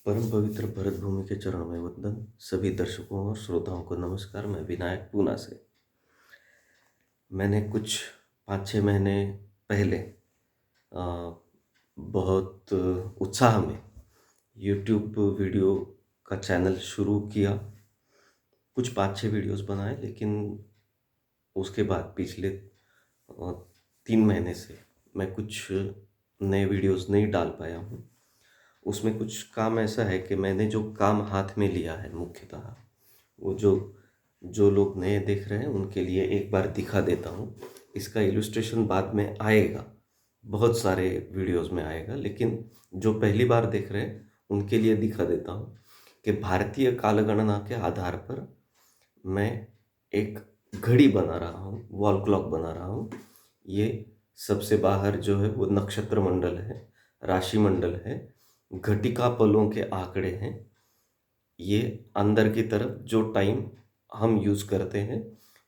परम पवित्र भरत भूमि के चरणों में वंदन। सभी दर्शकों और श्रोताओं को नमस्कार। मैं विनायक पूना से। मैंने कुछ 5-6 महीने पहले बहुत उत्साह में यूट्यूब वीडियो का चैनल शुरू किया। कुछ 5-6 वीडियोस बनाए, लेकिन उसके बाद पिछले 3 महीने से मैं कुछ नए वीडियोस नहीं डाल पाया हूँ। उसमें कुछ काम ऐसा है कि मैंने जो काम हाथ में लिया है, मुख्यतः वो जो जो लोग नए देख रहे हैं उनके लिए एक बार दिखा देता हूँ। इसका इलुस्ट्रेशन बाद में आएगा, बहुत सारे वीडियोस में आएगा, लेकिन जो पहली बार देख रहे हैं उनके लिए दिखा देता हूँ कि भारतीय कालगणना के आधार पर मैं एक घड़ी बना रहा हूँ, वॉल क्लॉक बना रहा हूँ। ये सबसे बाहर जो है वो नक्षत्र मंडल है, राशि मंडल है, घटिका पलों के आंकड़े हैं। ये अंदर की तरफ जो टाइम हम यूज़ करते हैं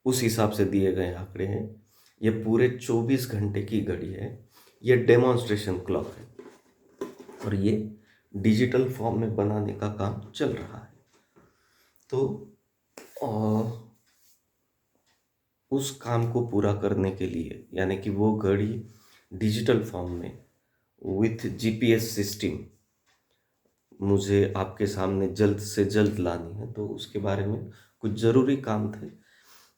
उस हिसाब से दिए गए आंकड़े हैं। ये पूरे 24 घंटे की घड़ी है। ये डेमोन्स्ट्रेशन क्लॉक है और ये डिजिटल फॉर्म में बनाने का काम चल रहा है। तो उस काम को पूरा करने के लिए, यानी कि वो घड़ी डिजिटल फॉर्म में विथ जीपीएस सिस्टम मुझे आपके सामने जल्द से जल्द लानी है। तो उसके बारे में कुछ ज़रूरी काम थे,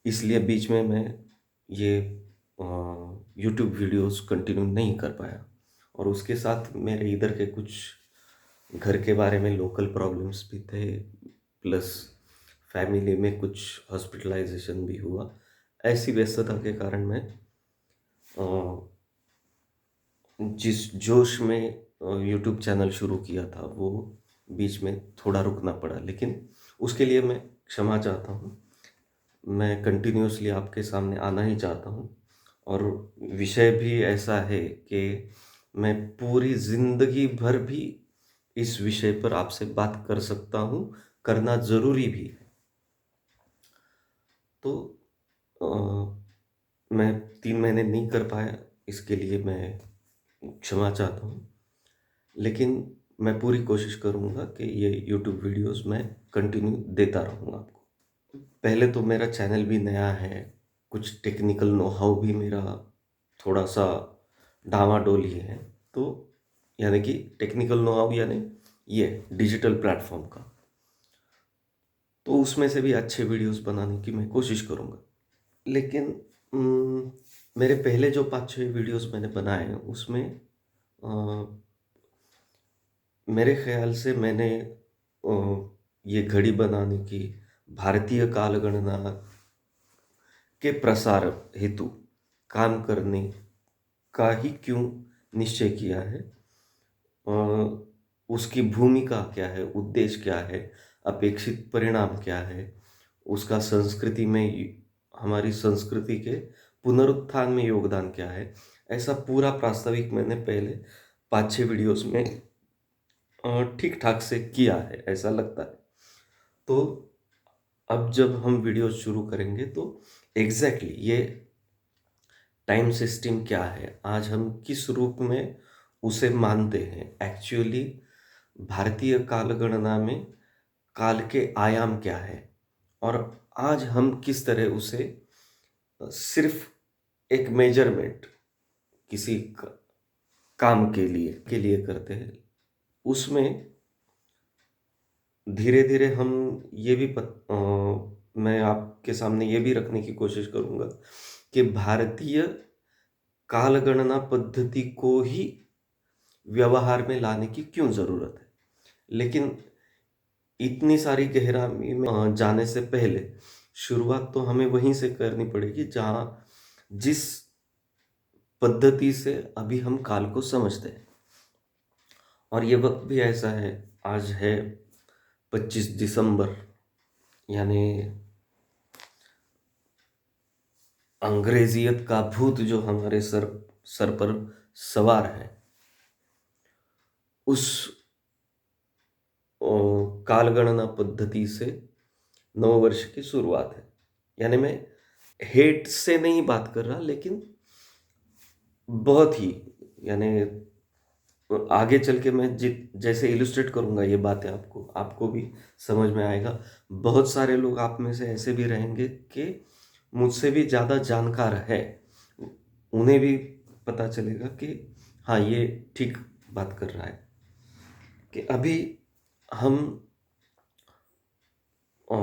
इसलिए बीच में मैं ये यूट्यूब वीडियोस कंटिन्यू नहीं कर पाया। और उसके साथ मेरे इधर के कुछ घर के बारे में लोकल प्रॉब्लम्स भी थे, प्लस फैमिली में कुछ हॉस्पिटलाइजेशन भी हुआ। ऐसी व्यस्तता के कारण मैं जिस जोश में यूट्यूब चैनल शुरू किया था वो बीच में थोड़ा रुकना पड़ा, लेकिन उसके लिए मैं क्षमा चाहता हूँ। मैं कंटिन्यूअसली आपके सामने आना ही चाहता हूँ और विषय भी ऐसा है कि मैं पूरी ज़िंदगी भर भी इस विषय पर आपसे बात कर सकता हूँ, करना ज़रूरी भी है। तो मैं 3 महीने नहीं कर पाया, इसके लिए मैं क्षमा चाहता हूँ, लेकिन मैं पूरी कोशिश करूँगा कि ये यूट्यूब वीडियोस मैं कंटिन्यू देता रहूँगा आपको। पहले तो मेरा चैनल भी नया है, कुछ टेक्निकल नो हाउ भी मेरा थोड़ा सा डामाडोल ही है। तो यानी कि टेक्निकल नो हाउ यानी ये डिजिटल प्लेटफॉर्म का, तो उसमें से भी अच्छे वीडियोस बनाने की मैं कोशिश करूँगा। लेकिन मेरे पहले जो 5-6 वीडियोस मैंने बनाए हैं उसमें मेरे ख्याल से मैंने ये घड़ी बनाने की, भारतीय कालगणना के प्रसार हेतु काम करने का ही क्यों निश्चय किया है, उसकी भूमिका क्या है, उद्देश्य क्या है, अपेक्षित परिणाम क्या है, उसका संस्कृति में हमारी संस्कृति के पुनरुत्थान में योगदान क्या है, ऐसा पूरा प्रास्ताविक मैंने पहले 5-6 वीडियोस में ठीक ठाक से किया है, ऐसा लगता है। तो अब जब हम वीडियो शुरू करेंगे तो एग्जैक्टली ये टाइम सिस्टम क्या है, आज हम किस रूप में उसे मानते हैं, एक्चुअली भारतीय कालगणना में काल के आयाम क्या है, और आज हम किस तरह उसे सिर्फ एक मेजरमेंट किसी काम के लिए करते हैं। उसमें धीरे धीरे हम ये भी मैं आपके सामने ये भी रखने की कोशिश करूँगा कि भारतीय कालगणना पद्धति को ही व्यवहार में लाने की क्यों ज़रूरत है। लेकिन इतनी सारी गहराई में जाने से पहले शुरुआत तो हमें वहीं से करनी पड़ेगी जहाँ जिस पद्धति से अभी हम काल को समझते हैं। और ये वक्त भी ऐसा है, आज है 25 दिसंबर, यानी अंग्रेजियत का भूत जो हमारे सर सर पर सवार है, उस कालगणना पद्धति से नववर्ष की शुरुआत है। यानी मैं हेट से नहीं बात कर रहा, लेकिन बहुत ही, यानी आगे चल के मैं जैसे इलुस्ट्रेट करूँगा ये बातें आपको आपको भी समझ में आएगा। बहुत सारे लोग आप में से ऐसे भी रहेंगे कि मुझसे भी ज़्यादा जानकार है। उन्हें भी पता चलेगा कि हाँ, ये ठीक बात कर रहा है। कि अभी हम अ,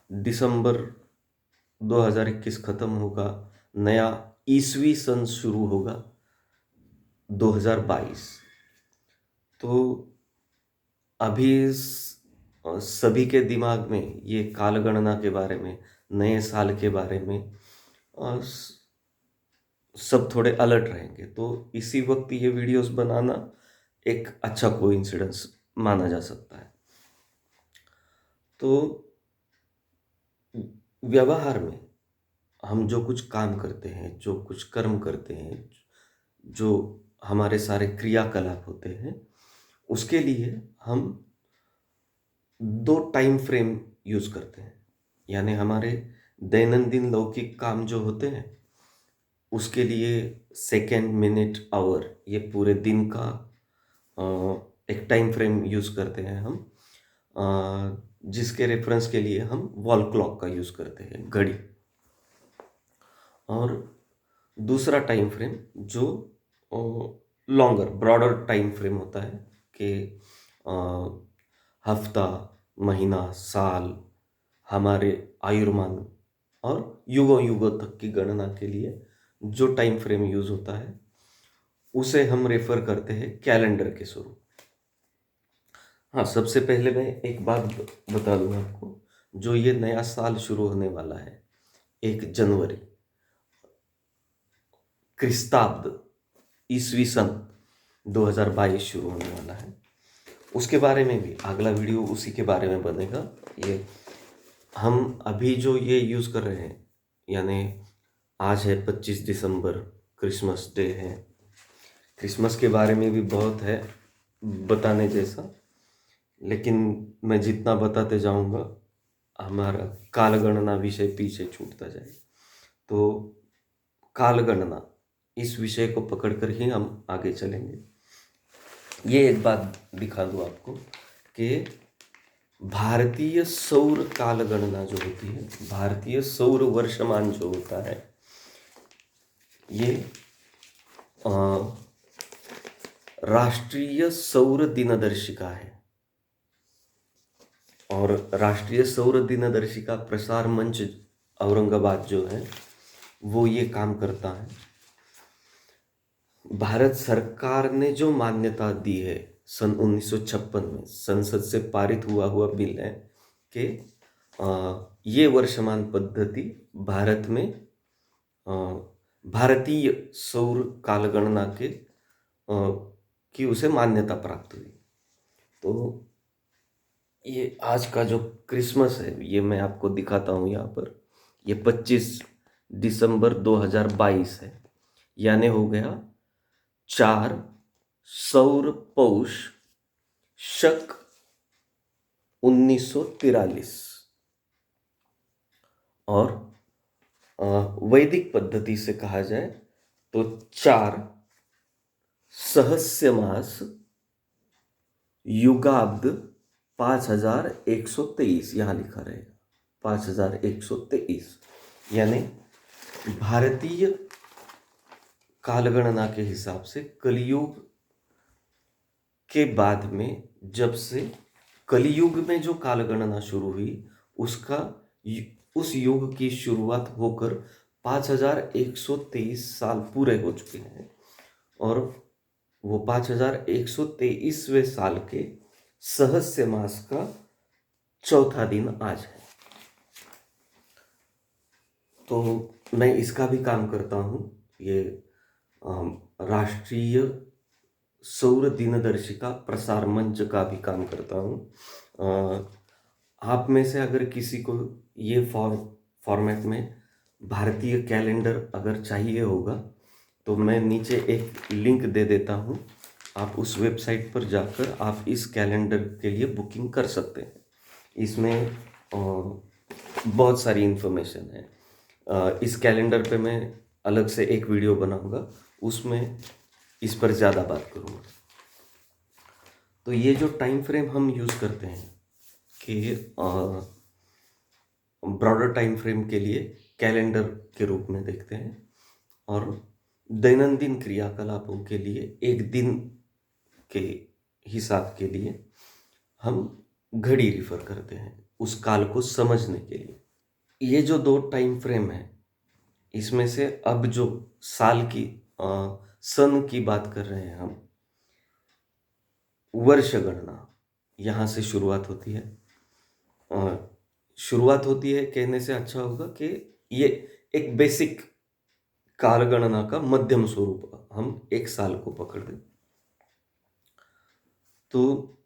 दिसंबर 2021 खत्म होगा, नया ईसवी सन शुरू होगा 2022। तो अभी सभी के दिमाग में ये कालगणना के बारे में, नए साल के बारे में सब थोड़े अलर्ट रहेंगे। तो इसी वक्त ये वीडियोस बनाना एक अच्छा कोइंसिडेंस माना जा सकता है। तो व्यवहार में हम जो कुछ काम करते हैं, जो कुछ कर्म करते हैं, जो हमारे सारे क्रियाकलाप होते हैं, उसके लिए हम दो टाइम फ्रेम यूज करते हैं। यानी हमारे दैनंदिन लौकिक काम जो होते हैं उसके लिए सेकेंड, मिनट, आवर, ये पूरे दिन का एक टाइम फ्रेम यूज करते हैं हम, जिसके रेफरेंस के लिए हम वॉल क्लॉक का यूज करते हैं, घड़ी। और दूसरा टाइम फ्रेम जो लॉन्गर, ब्रॉडर टाइम फ्रेम होता है कि हफ्ता, महीना, साल, हमारे आयुर्मान और युगों युगों तक की गणना के लिए जो टाइम फ्रेम यूज होता है उसे हम रेफर करते हैं कैलेंडर के स्वरूप। हाँ, सबसे पहले मैं एक बात बता दूं आपको। जो ये नया साल शुरू होने वाला है 1 जनवरी, क्रिस्ताब्द ईसवी सन 2022 शुरू होने वाला है, उसके बारे में भी अगला वीडियो उसी के बारे में बनेगा। ये हम अभी जो ये यूज़ कर रहे हैं, यानी आज है 25 दिसंबर, क्रिसमस डे है। क्रिसमस के बारे में भी बहुत है बताने जैसा, लेकिन मैं जितना बताते जाऊंगा हमारा कालगणना विषय पीछे छूटता जाए। तो कालगणना इस विषय को पकड़कर ही हम आगे चलेंगे। ये एक बात दिखा दूं आपको कि भारतीय सौर कालगणना जो होती है, भारतीय सौर वर्षमान जो होता है, ये राष्ट्रीय सौर दिनदर्शिका है। और राष्ट्रीय सौर दिनदर्शिका प्रसार मंच औरंगाबाद जो है वो ये काम करता है। भारत सरकार ने जो मान्यता दी है सन 1956 में, संसद से पारित हुआ बिल है कि ये वर्षमान पद्धति भारत में भारतीय सौर कालगणना के की उसे मान्यता प्राप्त हुई। तो ये आज का जो क्रिसमस है ये मैं आपको दिखाता हूँ यहाँ पर। ये 25 दिसंबर 2022 है, यानी हो गया 4 सौर पौष शक 1943। और वैदिक पद्धति से कहा जाए तो 4 सहस्य मास युगाब्द 5123, यहाँ लिखा रहेगा 5123। यानी भारतीय कालगणना के हिसाब से कलयुग के बाद में, जब से कलयुग में जो कालगणना शुरू हुई उसका उस युग की शुरुआत होकर 5123 साल पूरे हो चुके हैं। और वो 5123वें साल के सहस्य मास का चौथा दिन आज है। तो मैं इसका भी काम करता हूँ, ये राष्ट्रीय सौर दिनदर्शिका प्रसार मंच का भी काम करता हूँ। आप में से अगर किसी को ये फॉर्मेट में भारतीय कैलेंडर अगर चाहिए होगा तो मैं नीचे एक लिंक दे देता हूँ। आप उस वेबसाइट पर जाकर आप इस कैलेंडर के लिए बुकिंग कर सकते हैं। इसमें बहुत सारी इन्फॉर्मेशन है। इस कैलेंडर पे मैं अलग से एक वीडियो बनाऊंगा, उसमें इस पर ज़्यादा बात करूंगा। तो ये जो टाइम फ्रेम हम यूज़ करते हैं कि ब्रॉडर टाइम फ्रेम के लिए कैलेंडर के रूप में देखते हैं, और दैनंदिन क्रियाकलापों के लिए एक दिन के हिसाब के लिए हम घड़ी रिफर करते हैं उस काल को समझने के लिए। ये जो दो टाइम फ्रेम है, इसमें से अब जो साल की सन की बात कर रहे हैं हम, वर्ष गणना यहाँ से शुरुआत होती है। शुरुआत होती है कहने से अच्छा होगा कि ये एक बेसिक काल गणना का मध्यम स्वरूप हम एक साल को पकड़ दें। तो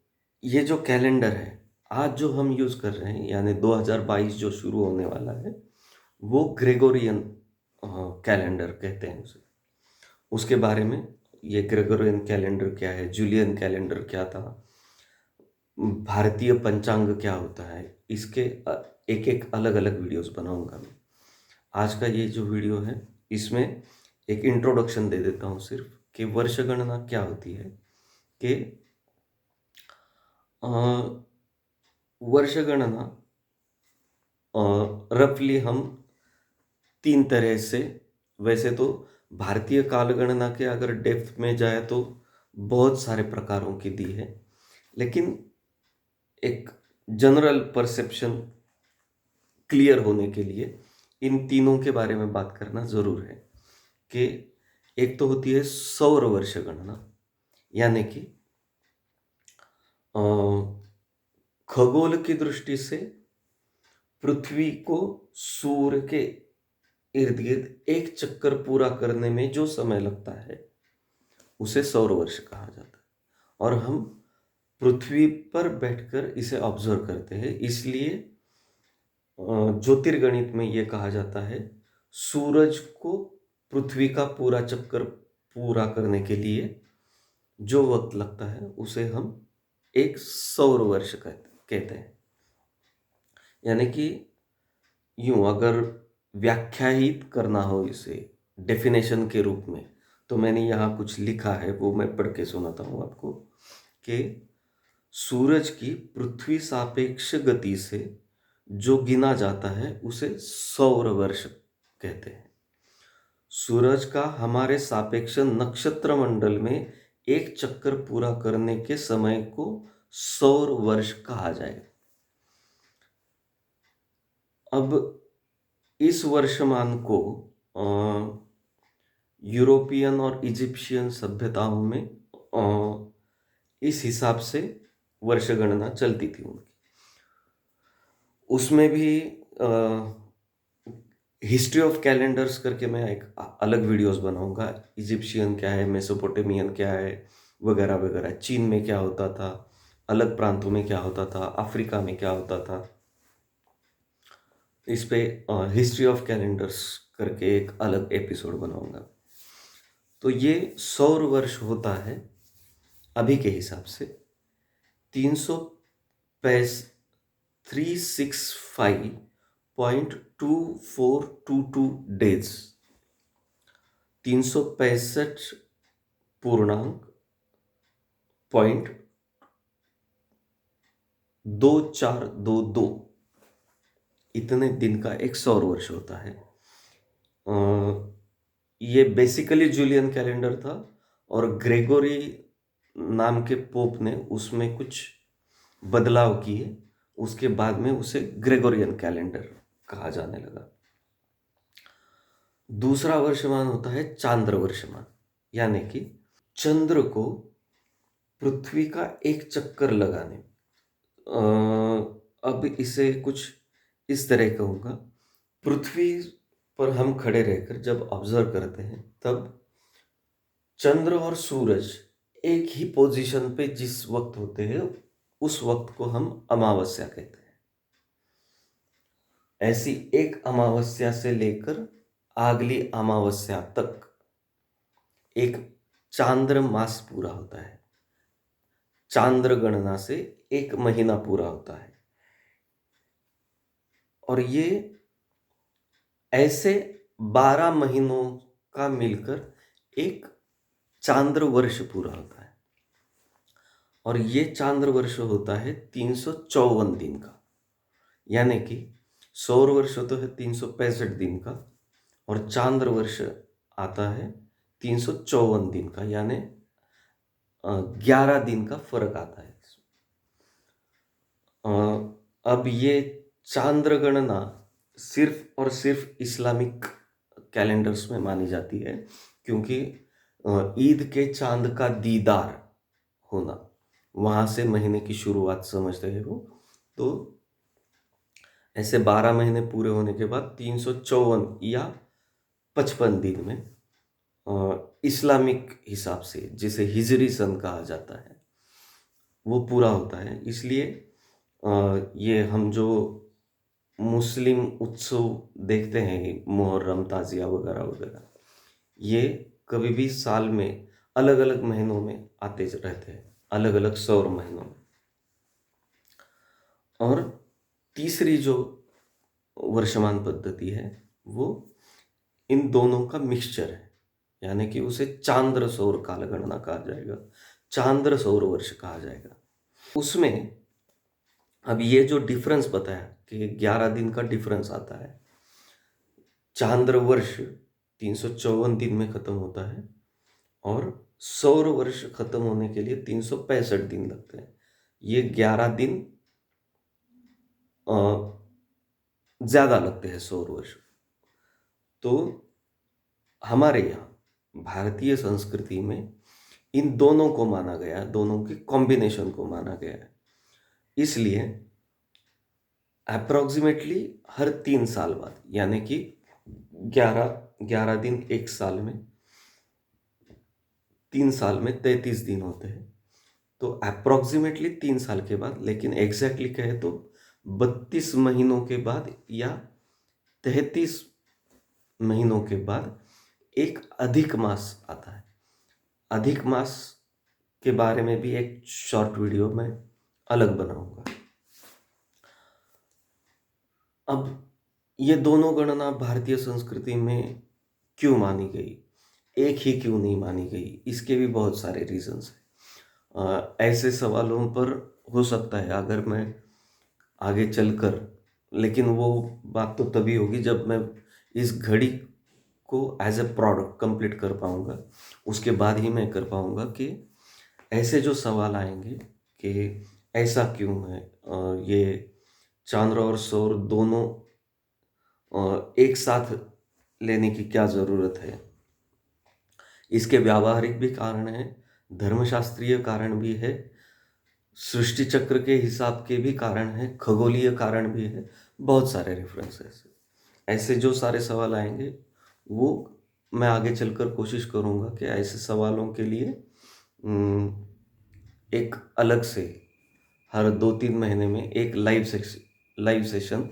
ये जो कैलेंडर है आज जो हम यूज़ कर रहे हैं, यानी 2022 जो शुरू होने वाला है, वो ग्रेगोरियन कैलेंडर कहते हैं उसे। उसके बारे में, ये ग्रेगोरियन कैलेंडर क्या है, जूलियन कैलेंडर क्या था, भारतीय पंचांग क्या होता है, इसके एक एक अलग अलग वीडियोस बनाऊंगा मैं। आज का ये जो वीडियो है, इसमें एक इंट्रोडक्शन दे देता हूँ सिर्फ कि वर्ष गणना क्या होती है। कि अ, वर्ष गणना रफली हम तीन तरह से, वैसे तो भारतीय काल गणना के अगर डेप्थ में जाए तो बहुत सारे प्रकारों की दी है, लेकिन एक जनरल परसेप्शन क्लियर होने के लिए इन तीनों के बारे में बात करना जरूर है। कि एक तो होती है सौर वर्ष गणना, यानी कि खगोल की दृष्टि से पृथ्वी को सूर्य के इर्द गिर्द एक चक्कर पूरा करने में जो समय लगता है उसे सौर वर्ष कहा जाता है। और हम पृथ्वी पर बैठकर इसे ऑब्जर्व करते हैं, इसलिए ज्योतिर्गणित में यह कहा जाता है सूरज को पृथ्वी का पूरा चक्कर पूरा करने के लिए जो वक्त लगता है उसे हम एक सौर वर्ष कहते हैं। यानी कि यूं अगर व्याख्यायित करना हो इसे डेफिनेशन के रूप में, तो मैंने यहाँ कुछ लिखा है, वो मैं पढ़ के सुनाता हूँ आपको। कि सूरज की पृथ्वी सापेक्ष गति से जो गिना जाता है उसे सौर वर्ष कहते हैं। सूरज का हमारे सापेक्ष नक्षत्र मंडल में एक चक्कर पूरा करने के समय को सौर वर्ष कहा जाएगा। अब इस वर्षमान को यूरोपियन और इजिप्शियन सभ्यताओं में इस हिसाब से वर्ष गणना चलती थी उनकी। उसमें भी हिस्ट्री ऑफ कैलेंडर्स करके मैं एक अलग वीडियोस बनाऊंगा। इजिप्शियन क्या है, मेसोपोटेमियन क्या है, वगैरह वगैरह। चीन में क्या होता था, अलग प्रांतों में क्या होता था, अफ्रीका में क्या होता था, इस पे हिस्ट्री ऑफ कैलेंडर्स करके एक अलग एपिसोड बनाऊंगा। तो ये सौर वर्ष होता है अभी के हिसाब से 365.2422 डेज, 365.2422 इतने दिन का एक सौर वर्ष होता है। ये बेसिकली जूलियन कैलेंडर था, और ग्रेगोरी नाम के पोप ने उसमें कुछ बदलाव किए, उसके बाद में उसे ग्रेगोरियन कैलेंडर कहा जाने लगा। दूसरा वर्षमान होता है चांद्र वर्षमान, यानी कि चंद्र को पृथ्वी का एक चक्कर लगाने। अब इसे कुछ इस तरह कहूँगा। पृथ्वी पर हम खड़े रहकर जब ऑब्जर्व करते हैं, तब चंद्र और सूरज एक ही पोजीशन पे जिस वक्त होते हैं उस वक्त को हम अमावस्या कहते हैं। ऐसी एक अमावस्या से लेकर अगली अमावस्या तक एक चांद्र मास पूरा होता है। चांद्र गणना से एक महीना पूरा होता है, और ये ऐसे 12 महीनों का मिलकर एक चांद्र वर्ष पूरा होता है। और ये चांद्र वर्ष होता है 354 दिन का, यानी कि सौर वर्ष तो है 365 दिन का, और चांद्र वर्ष आता है 354 दिन का, यानी 11 दिन का फर्क आता है इसमें। अब ये चांद्र गणना सिर्फ और सिर्फ इस्लामिक कैलेंडर्स में मानी जाती है, क्योंकि ईद के चांद का दीदार होना, वहां से महीने की शुरुआत समझते हैं वो। तो ऐसे 12 महीने पूरे होने के बाद 354 या 55 दिन में इस्लामिक हिसाब से, जिसे हिजरी सन कहा जाता है, वो पूरा होता है। इसलिए ये हम जो मुस्लिम उत्सव देखते हैं, मुहर्रम, ताजिया वगैरह वगैरह, ये कभी भी साल में अलग अलग महीनों में आते रहते हैं, अलग अलग सौर महीनों में। और तीसरी जो वर्षमान पद्धति है वो इन दोनों का मिक्सचर है, यानी कि उसे चांद्र सौर कालगणना कहा जाएगा, चांद्र सौर वर्ष कहा जाएगा। उसमें अब ये जो डिफरेंस बताया कि 11 दिन का डिफरेंस आता है, चांद्र वर्ष 354 दिन में खत्म होता है और सौर वर्ष खत्म होने के लिए 365 दिन लगते हैं। ये 11 दिन ज्यादा लगते हैं सौर वर्ष। तो हमारे यहाँ भारतीय संस्कृति में इन दोनों को माना गया, दोनों के कॉम्बिनेशन को माना गया है। इसलिए अप्रोक्सीमेटली हर 3 साल बाद, यानी कि 11 दिन एक साल में, 3 साल में 33 दिन होते हैं। तो अप्रोक्सीमेटली 3 साल के बाद, लेकिन एग्जैक्टली कहे तो 32 महीनों के बाद या 33 महीनों के बाद एक अधिक मास आता है। अधिक मास के बारे में भी एक शॉर्ट वीडियो मैं अलग बनाऊंगा। अब ये दोनों गणना भारतीय संस्कृति में क्यों मानी गई, एक ही क्यों नहीं मानी गई, इसके भी बहुत सारे रीजंस हैं। ऐसे सवालों पर हो सकता है अगर मैं आगे चलकर, लेकिन वो बात तो तभी होगी जब मैं इस घड़ी को एज ए प्रोडक्ट कंप्लीट कर पाऊंगा, उसके बाद ही मैं कर पाऊंगा कि ऐसे जो सवाल आएंगे कि ऐसा क्यों है, ये चांद्र और सौर दोनों एक साथ लेने की क्या ज़रूरत है। इसके व्यावहारिक भी कारण है, धर्मशास्त्रीय कारण भी है, सृष्टि चक्र के हिसाब के भी कारण है, खगोलीय कारण भी है, बहुत सारे रेफरेंसेस। ऐसे जो सारे सवाल आएंगे वो मैं आगे चलकर कोशिश करूँगा कि ऐसे सवालों के लिए एक अलग से हर 2-3 महीने में एक लाइव सेशन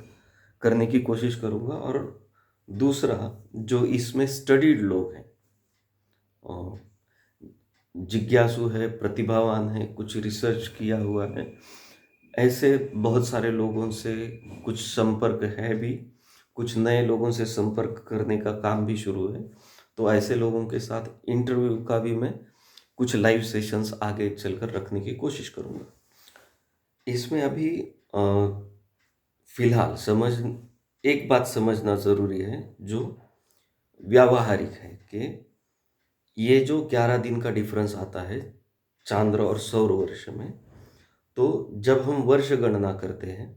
करने की कोशिश करूँगा। और दूसरा, जो इसमें स्टडीड लोग हैं, जिज्ञासु है, प्रतिभावान है, कुछ रिसर्च किया हुआ है, ऐसे बहुत सारे लोगों से कुछ संपर्क है भी, कुछ नए लोगों से संपर्क करने का काम भी शुरू है। तो ऐसे लोगों के साथ इंटरव्यू का भी मैं कुछ लाइव सेशंस आगे चलकर रखने की कोशिश करूँगा। इसमें अभी फिलहाल एक बात समझना ज़रूरी है जो व्यावहारिक है, कि ये जो 11 दिन का डिफरेंस आता है चांद्र और सौर वर्ष में, तो जब हम वर्ष गणना करते हैं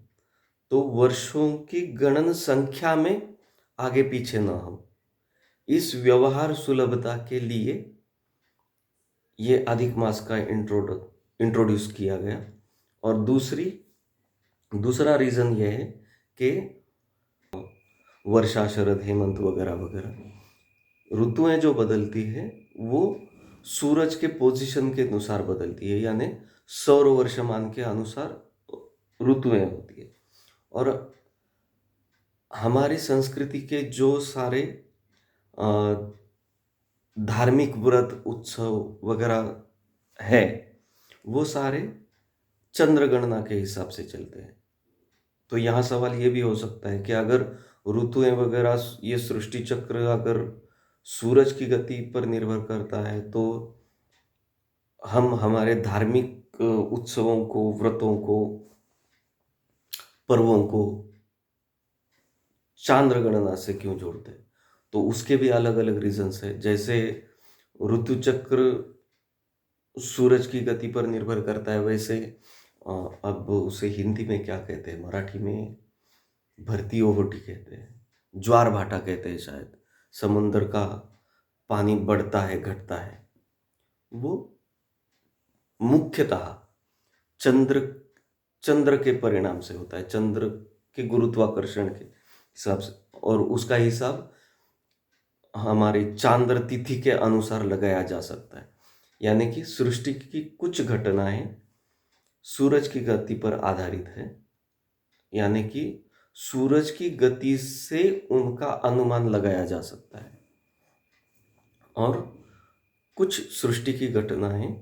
तो वर्षों की गणन संख्या में आगे पीछे ना हो, इस व्यवहार सुलभता के लिए ये अधिक मास का इंट्रोड्यूस किया गया। और दूसरा रीज़न ये है कि वर्षा, शरद, हेमंत वगैरह वगैरह ऋतुएं जो बदलती है वो सूरज के पोजीशन के अनुसार बदलती है, यानी सौर वर्षमान के अनुसार ऋतुएं होती है। और हमारी संस्कृति के जो सारे धार्मिक व्रत, उत्सव वगैरह है, वो सारे चंद्र गणना के हिसाब से चलते हैं। तो यहाँ सवाल ये भी हो सकता है कि अगर ऋतुएं वगैरह, ये सृष्टि चक्र अगर सूरज की गति पर निर्भर करता है, तो हम हमारे धार्मिक उत्सवों को, व्रतों को, पर्वों को चांद्र गणना से क्यों जोड़ते हैं? तो उसके भी अलग अलग रीजंस है। जैसे ऋतु चक्र सूरज की गति पर निर्भर करता है, वैसे अब उसे हिंदी में क्या कहते हैं, मराठी में भरती ओहोटी कहते हैं, ज्वार भाटा कहते हैं शायद। समुद्र का पानी बढ़ता है, घटता है, वो मुख्यतः चंद्र चंद्र के परिणाम से होता है, चंद्र के गुरुत्वाकर्षण के हिसाब से। और उसका हिसाब हमारी चांद्र तिथि के अनुसार लगाया जा सकता है। यानी कि सृष्टि की कुछ घटनाएं सूरज की गति पर आधारित है, यानी कि सूरज की गति से उनका अनुमान लगाया जा सकता है। और कुछ सृष्टि की घटनाएं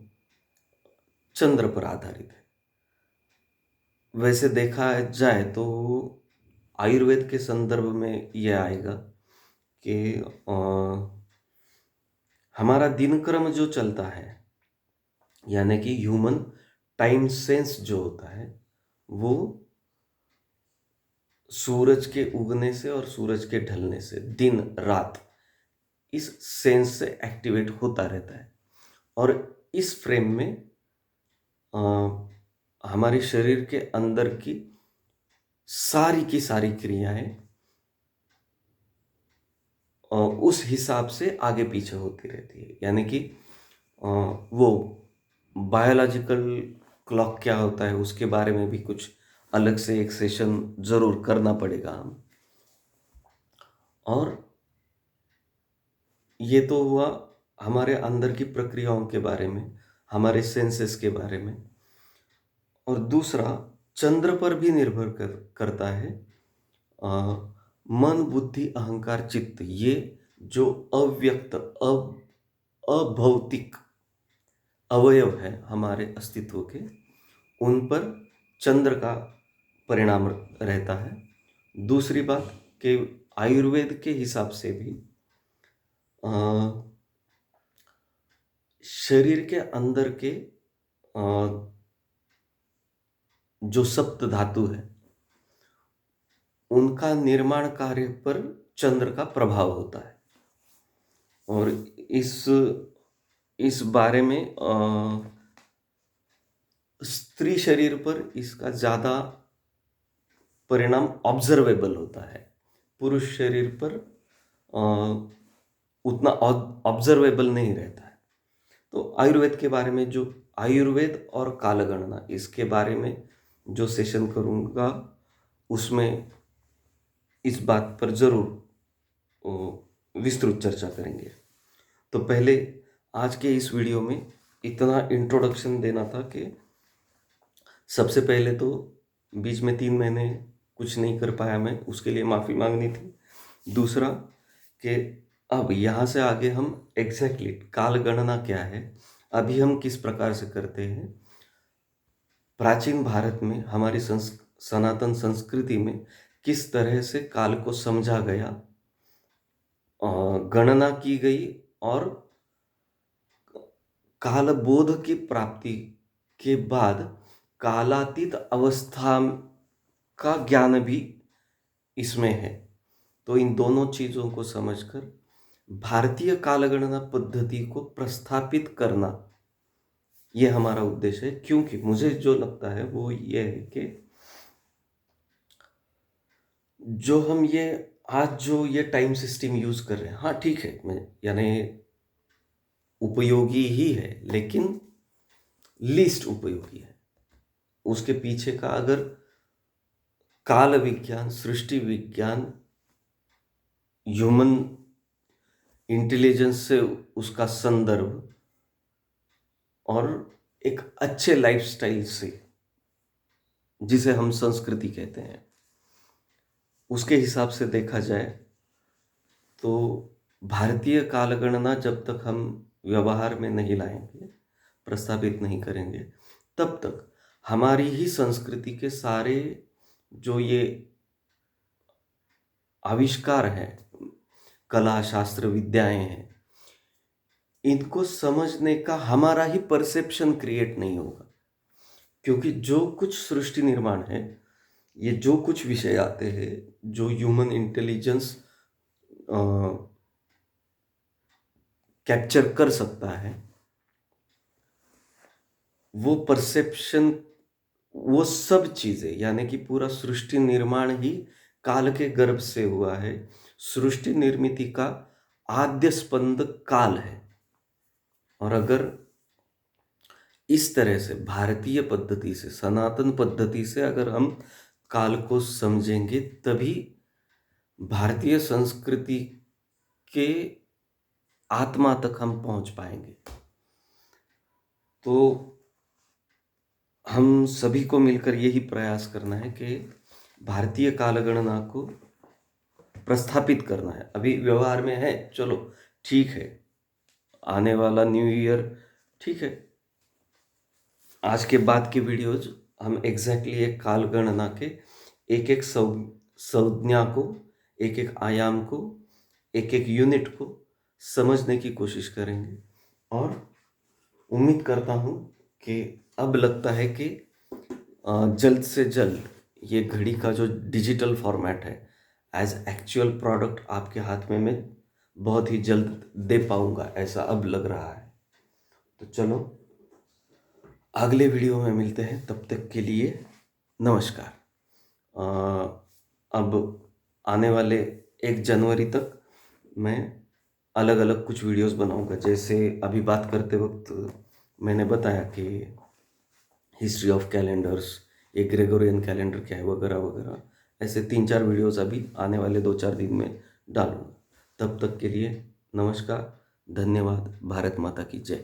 चंद्र पर आधारित है। वैसे देखा जाए तो आयुर्वेद के संदर्भ में यह आएगा कि हमारा दिनक्रम जो चलता है, यानी कि ह्यूमन टाइम सेंस जो होता है, वो सूरज के उगने से और सूरज के ढलने से, दिन रात, इस सेंस से एक्टिवेट होता रहता है। और इस फ्रेम में हमारे शरीर के अंदर की सारी क्रियाएं उस हिसाब से आगे पीछे होती रहती है। यानी कि वो बायोलॉजिकल क्लॉक क्या होता है उसके बारे में भी कुछ अलग से एक सेशन जरूर करना पड़ेगा हम। और ये तो हुआ हमारे अंदर की प्रक्रियाओं के बारे में, हमारे सेंसेस के बारे में। और दूसरा, चंद्र पर भी निर्भर करता है मन, बुद्धि, अहंकार, चित्त, ये जो अव्यक्त अभौतिक अवयव है हमारे अस्तित्व के, उन पर चंद्र का परिणाम रहता है। दूसरी बात कि आयुर्वेद के हिसाब से भी शरीर के अंदर के जो सप्त धातु है उनका निर्माण कार्य पर चंद्र का प्रभाव होता है। और इस बारे में स्त्री शरीर पर इसका ज़्यादा परिणाम ऑब्जर्वेबल होता है, पुरुष शरीर पर उतना ऑब्जर्वेबल नहीं रहता है। तो आयुर्वेद के बारे में, जो आयुर्वेद और कालगणना, इसके बारे में जो सेशन करूँगा उसमें इस बात पर ज़रूर विस्तृत चर्चा करेंगे। तो पहले आज के इस वीडियो में इतना इंट्रोडक्शन देना था कि सबसे पहले तो बीच में 3 महीने कुछ नहीं कर पाया मैं, उसके लिए माफ़ी मांगनी थी। दूसरा कि अब यहाँ से आगे हम एग्जैक्टली काल गणना क्या है, अभी हम किस प्रकार से करते हैं, प्राचीन भारत में हमारी सनातन संस्कृति में किस तरह से काल को समझा गया, गणना की गई, और कालबोध की प्राप्ति के बाद कालातीत अवस्था का ज्ञान भी इसमें है। तो इन दोनों चीज़ों को समझकर भारतीय कालगणना पद्धति को प्रस्थापित करना, ये हमारा उद्देश्य है। क्योंकि मुझे जो लगता है वो ये है कि जो हम ये टाइम सिस्टम यूज़ कर रहे हैं, हाँ ठीक है, मैं यानी उपयोगी ही है, लेकिन लीस्ट उपयोगी है। उसके पीछे का अगर काल विज्ञान, सृष्टि विज्ञान, ह्यूमन इंटेलिजेंस से उसका संदर्भ और एक अच्छे लाइफस्टाइल से, जिसे हम संस्कृति कहते हैं, उसके हिसाब से देखा जाए तो भारतीय कालगणना जब तक हम व्यवहार में नहीं लाएंगे, प्रस्तावित नहीं करेंगे, तब तक हमारी ही संस्कृति के सारे जो ये आविष्कार हैं, कला, शास्त्र, विद्याएं हैं, इनको समझने का हमारा ही परसेप्शन क्रिएट नहीं होगा। क्योंकि जो कुछ सृष्टि निर्माण है, ये जो कुछ विषय आते हैं, जो ह्यूमन इंटेलिजेंस कैप्चर कर सकता है, वो परसेप्शन, वो सब चीजें, यानी कि पूरा सृष्टि निर्माण ही काल के गर्भ से हुआ है। सृष्टि निर्मिति का आद्य स्पंद काल है। और अगर इस तरह से भारतीय पद्धति से, सनातन पद्धति से अगर हम काल को समझेंगे, तभी भारतीय संस्कृति के आत्मा तक हम पहुंच पाएंगे। तो हम सभी को मिलकर यही प्रयास करना है कि भारतीय कालगणना को प्रस्थापित करना है। अभी व्यवहार में है, चलो ठीक है, आने वाला न्यू ईयर, ठीक है, आज के बाद के वीडियोज हम एग्जैक्टली एक कालगणना के एक एक संज्ञा को, एक एक आयाम को, एक एक यूनिट को समझने की कोशिश करेंगे। और उम्मीद करता हूँ कि अब लगता है कि जल्द से जल्द ये घड़ी का जो डिजिटल फॉर्मेट है, एज एक्चुअल प्रोडक्ट आपके हाथ में मैं बहुत ही जल्द दे पाऊंगा, ऐसा अब लग रहा है। तो चलो अगले वीडियो में मिलते हैं, तब तक के लिए नमस्कार। अब आने वाले 1 जनवरी तक मैं अलग अलग कुछ वीडियोस बनाऊंगा। जैसे अभी बात करते वक्त मैंने बताया कि हिस्ट्री ऑफ कैलेंडर्स, ये ग्रेगोरियन कैलेंडर क्या है, वगैरह वगैरह, ऐसे 3-4 वीडियोस अभी आने वाले 2-4 दिन में डालूंगा। तब तक के लिए नमस्कार, धन्यवाद, भारत माता की जय।